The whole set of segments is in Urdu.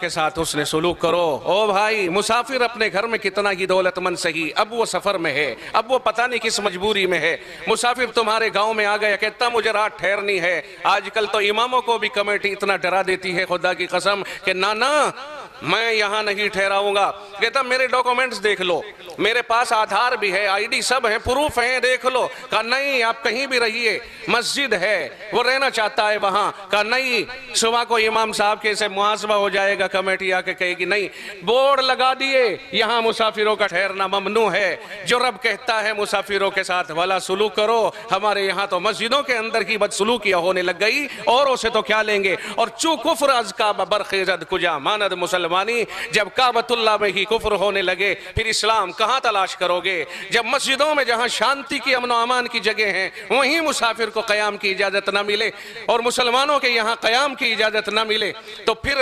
کے ساتھ حسن سلوک کرو۔ او بھائی، مسافر اپنے گھر میں کتنا ہی دولت مند سہی، اب وہ سفر میں ہے، اب وہ پتہ نہیں کس مجبوری میں ہے۔ مسافر تمہارے گاؤں میں آ گیا، کہتا مجھے رات ٹھہرنی ہے۔ آج کل تو اماموں کو بھی کمیٹی اتنا ڈرا دیتی ہے خدا کی قسم کہ نا میں یہاں نہیں ٹھہراؤں گا۔ کہتا میرے ڈاکومنٹس دیکھ لو، میرے پاس آدھار بھی ہے، آئی ڈی سب ہے، پروف ہیں، دیکھ لو۔ کہا نہیں، آپ کہیں بھی رہیے، مسجد ہے، وہ رہنا چاہتا ہے وہاں۔ کہا نہیں، صبح کو امام صاحب کے سے محاسبہ ہو جائے گا، کمیٹی آ کے کہے گی نہیں۔ بورڈ لگا دیے، یہاں مسافروں کا ٹھہرنا ممنوع ہے۔ جو رب کہتا ہے مسافروں کے ساتھ بھلا سلوک کرو، ہمارے یہاں تو مسجدوں کے اندر کی بدسلوکیاں ہونے لگ گئی، اوروں سے تو کیا لیں گے۔ اور چو کفر از کعبہ برخیزد کجا ماند مسلمانی، جب کعبۃ اللہ میں ہی کفر ہونے لگے پھر اسلام کہاں تلاش کرو گے؟ جب مسجدوں میں جہاں شانتی کی امن و امان کی جگہ ہیں وہیں مسافر کو قیام کی اجازت نہ ملے اور مسلمانوں کے یہاں قیام کی اجازت نہ ملے تو پھر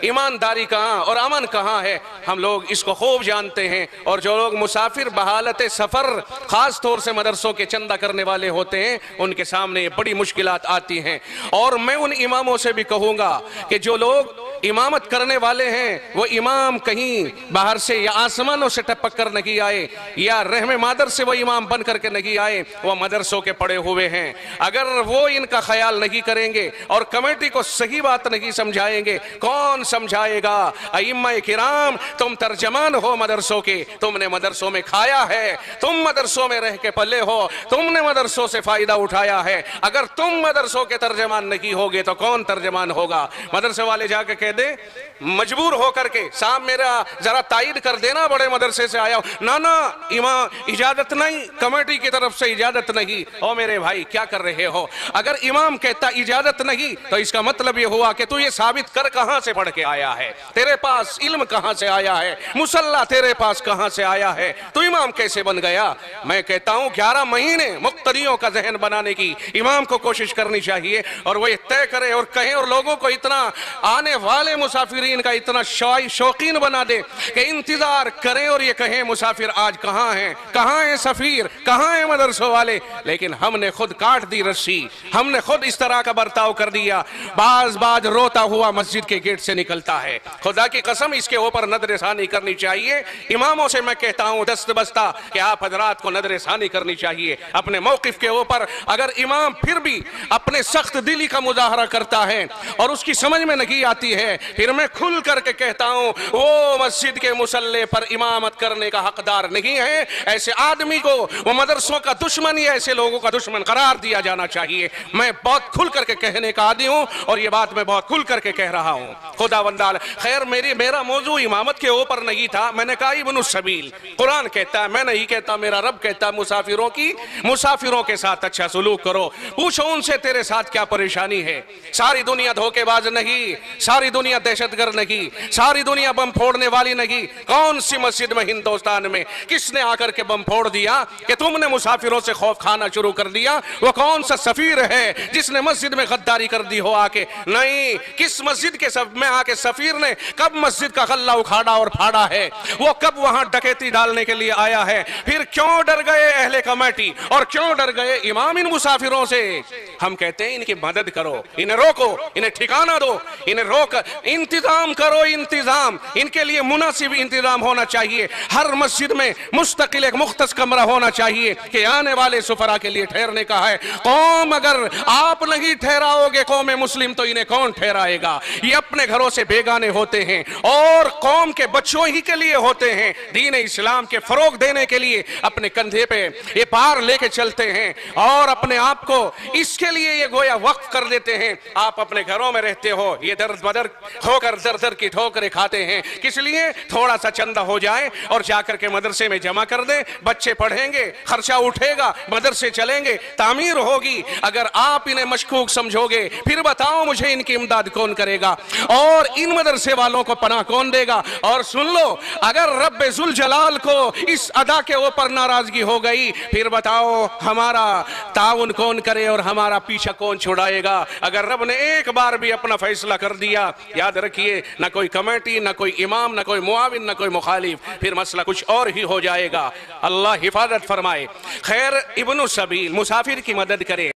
ایمانداری کہاں اور امن کہاں ہے؟ ہم لوگ اس کو خوب جانتے ہیں۔ اور جو لوگ مسافر بحالت سفر خاص طور سے مدرسوں کے چندہ کرنے والے ہوتے ہیں ان کے سامنے یہ بڑی مشکلات آتی ہیں۔ اور میں ان اماموں سے بھی کہوں گا کہ جو لوگ امامت کرنے والے ہیں وہ امام کہیں باہر سے یا آسمانوں سے ٹپک کر نہیں آئے یا رحم مادر سے وہ امام بن کر کے نہیں آئے، وہ مدرسوں کے پڑے ہوئے ہیں۔ اگر وہ ان کا خیال نہیں کریں گے اور کمیٹی کو صحیح بات نہیں سمجھائیں گے، کون سمجھائے گا؟ ائمہ کرام، تم ترجمان ہو مدرسوں کے، تم نے مدرسوں میں کھایا ہے، تم مدرسوں میں رہ کے پلے ہو، تم نے مدرسوں سے فائدہ اٹھایا ہے۔ اگر تم مدرسوں کے ترجمان نہیں ہوگے تو کون ترجمان ہوگا؟ مدرسے والے جا کے کہہ دے مجبور ہو کر کے صاحب میرا ذرا تائید کر دینا، بڑے مدرسے سے آیا ہوں۔ نا امام اجازت نہیں، کمیٹی کی طرف سے اجازت نہیں۔ او میرے بھائی کیا کر رہے ہو؟ اگر امام کہتا اجازت نہیں تو اس کا مطلب یہ ہوا کہ تو یہ ثابت کر کہاں سے پڑھ کے آیا ہے، تیرے پاس علم کہاں سے آیا ہے، مصلی تیرے پاس کہاں سے آیا ہے، تو امام کیسے بن گیا؟ میں کہتا ہوں 11 مہینے مقتدیوں کا ذہن بنانے کی امام کو کوشش کرنی چاہیے اور وہ یہ طے کرے اور کہیں اور لوگوں کو اتنا آنے والے مسافرین کا اتنا شوقین بنا دے کہ انتظار کریں اور یہ کہیں مسافر آج کہاں ہیں، کہاں ہیں سفیر، کہاں ہیں مدرسوں والے؟ لیکن ہم نے خود کاٹ دی رسی، ہم نے خود اس طرح کا برتاؤ کر دیا۔ بعض روتا ہوا مسجد کے گیٹ سے نکلتا ہے۔ خدا کی قسم اس کے اوپر نظر ثانی کرنی چاہیے۔ اماموں سے میں کہتا ہوں دست بستہ کہ آپ حضرات کو نظر ثانی کرنی چاہیے اپنے موقف کے اوپر۔ اگر امام پھر بھی اپنے سخت دلی کا مظاہرہ کرتا ہے اور اس کی سمجھ میں نہیں آتی ہے، پھر میں کھل کر کے کہتا ہوں وہ مسجد کے مصلی پر امامت کرنے کا حقدار نہیں ہے۔ ایسے آدمی کو وہ مدرسوں کا دشمن یا ایسے لوگوں کا دشمن قرار دیا جانا چاہیے۔ میں بہت کھل کر کے کہنے کا عادی ہوں اور یہ بات میں بہت کھل کر کے کہہ رہا ہوں۔ خدا وندال خیر، میرا موضوع امامت کے اوپر نہیں تھا۔ میں نے کہا ابن السبیل، قرآن کہتا ہے، میں نہیں کہتا، میرا رب کہتا ہے مسافروں کے ساتھ اچھا سلوک کرو۔ پوچھو ان سے تیرے ساتھ کیا پریشانی ہے۔ ساری دنیا دھوکے باز نہیں، ساری دنیا دہشت گرد نہیں، ساری دنیا بم پھوڑنے والی نہیں۔ کون سی مسجد میں ہندوستان میں کس نے آ کر کے بم پھوڑ دیا کہ تم نے مسافروں سے خوف کھانا شروع کر دیا؟ وہ کون سا سفیر ہے جس نے مسجد میں غداری کر دی ہو آ کے؟ نہیں، کس مسجد کے میں آ کے سفیر نے کب مسجد کا غلہ اکھاڑا اور پھاڑا ہے؟ وہ کب وہاں ڈکیتی ڈالنے کے لیے آیا ہے؟ پھر کیوں ڈر گئے اہل کمیٹی اور کیوں ڈر گئے امام ان مسافروں سے؟ ہم کہتے ہیں ان کی مدد کرو، انہیں روکو، انہیں ٹھکانہ دو، انہیں روک، انتظام کرو، انتظام ان کے لیے مناسب انتظام ہونا چاہیے۔ ہر مسجد میں مستقل ایک مختص کمرہ ہونا چاہیے کہ آنے والے سفرا کے لیے ٹھہرنے کا ہے۔ قوم اگر آپ نہیں ٹھہراؤ گے قوم مسلم تو انہیں کون ٹھہرائے گا؟ یہ اپنے گھروں سے بیگانے ہوتے ہیں اور قوم کے بچوں ہی کے لیے ہوتے ہیں۔ دین اسلام کے فروغ دینے کے لیے اپنے کندھے پہ یہ پار لے کے چلتے ہیں اور اپنے آپ کو اس کے لیے یہ گویا وقف کر دیتے ہیں۔ آپ اپنے گھروں میں رہتے ہو، یہ درد بدر ہو کر در کی ٹھوکریں کھاتے ہیں، کس لیے؟ تھوڑا سا چندہ ہو جائے اور جا کر کے مدرسے میں جمع کر دیں، بچے پڑھیں گے، خرچہ اٹھے گا، مدرسے چلیں گے، تعمیر ہوگی۔ اگر آپ انہیں مشکوک سمجھو گے پھر بتاؤ مجھے ان کی امداد کون کرے گا اور ان مدرسے والوں کو پناہ کون دے گا؟ اور سن لو، اگر رب ذوالجلال کو اس ادا کے اوپر ناراضگی ہو گئی پھر بتاؤ ہمارا تعاون کون کرے اور ہمارا پیچھا کون چھڑائے گا؟ اگر رب نے ایک بار بھی اپنا فیصلہ کر دیا، یاد رکھیے نہ کوئی کمیٹی، نہ کوئی امام، نہ کوئی معاون، نہ کوئی مخالف، پھر مسئلہ کچھ اور ہی ہو جائے گا۔ اللہ حفاظت فرمائے۔ خیر، ابن السبیل مسافر کی مدد کرے۔